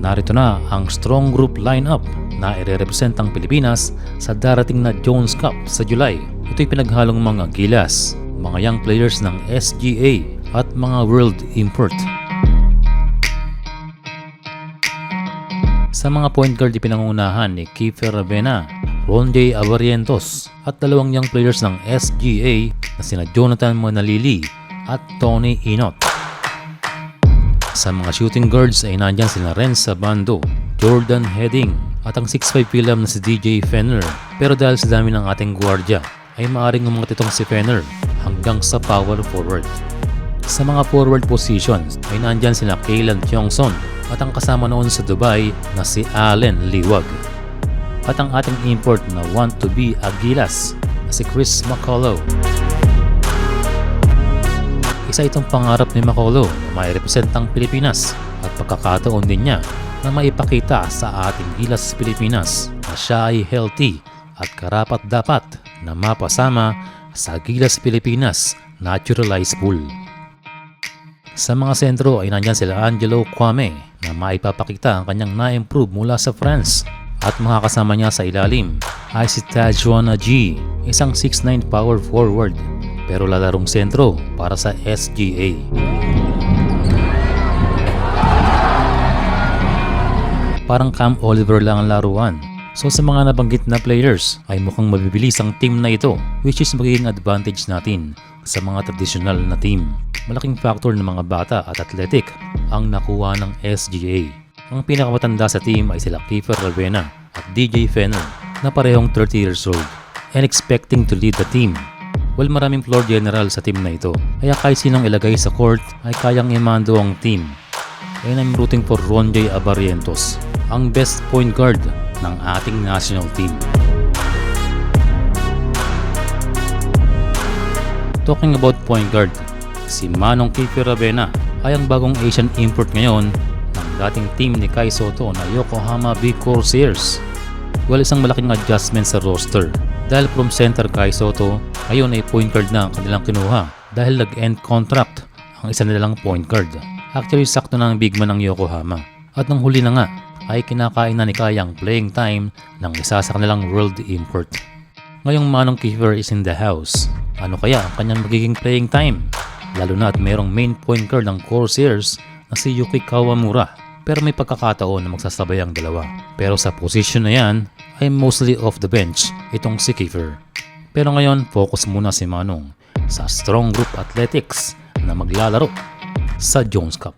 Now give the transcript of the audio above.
Narito na ang strong group lineup na ire-represent ang Pilipinas sa darating na Jones Cup sa July. Ito'y pinaghalong mga gilas, mga young players ng SGA at mga world import. Sa mga point guard ipinangunahan ni Kiefer Ravena, Ron J. Abarrientos at dalawang young players ng SGA na sina Jonathan Manalili at Tony Inot. Sa mga shooting guards ay nandyan sina Renz Sabando, Jordan Heading at ang 6'5" Pilam na si DJ Fenner. Pero dahil sa dami ng ating gwardiya ay maaaring umangat itong si Fenner hanggang sa power forward. Sa mga forward positions ay nandyan sina Kaylan Tiongson at ang kasama noon sa Dubai na si Allen Liwag. At ang ating import na want to be Agilas na si Chris McCullough. Isa itong pangarap ni McCullough na mai-represent ang Pilipinas at pagkakataon din niya na maipakita sa ating Gilas Pilipinas na siya ay healthy at karapat-dapat na mapasama sa Gilas Pilipinas Naturalized Pool. Sa mga sentro ay nandyan sila Angelo Kwame na maipapakita ang kanyang na-improve mula sa France at mga kasama niya sa ilalim ay si Tajuana G, isang 6'9" power forward pero lalarong sentro para sa SGA. Parang Cam Oliver lang ang laruan. So sa mga nabanggit na players ay mukhang mabibilis ang team na ito, which is magiging advantage natin sa mga traditional na team. Malaking factor ng mga bata at athletic ang nakuha ng SGA. Ang pinakamatanda sa team ay sila Kiefer Ravena at DJ Fenner na parehong 30 years old and expecting to lead the team. Well, maraming floor general sa team na ito, kaya kahit sinong ilagay sa court ay kayang imando ang team. And I'm rooting for Ron J. Abarrientos, ang best point guard ng ating national team. Talking about point guard, si Manong Kiefer Ravena ay ang bagong Asian import ngayon ng dating team ni Kai Sotto na Yokohama B. Corsairs. Well, isang malaking adjustment sa roster dahil from center Kai Sotto, ngayon ay point guard na ang kanilang kinuha dahil nag-end contract ang isa nilang point guard. Actually, sakto na ang big man ng Yokohama. At nang huli na nga, ay kinakain na ni Kai ang playing time ng isa sa kanilang world import. Ngayong Manong Kiefer is in the house. Ano kaya ang kanyang magiging playing time? Lalo na at mayroong main point guard ng Corsairs na si Yuki Kawamura. Pero may pagkakataon na magsasabay ang dalawa. Pero sa position na yan ay mostly off the bench itong si Kiefer. Pero ngayon focus muna si Manong sa strong group athletics na maglalaro sa Jones Cup.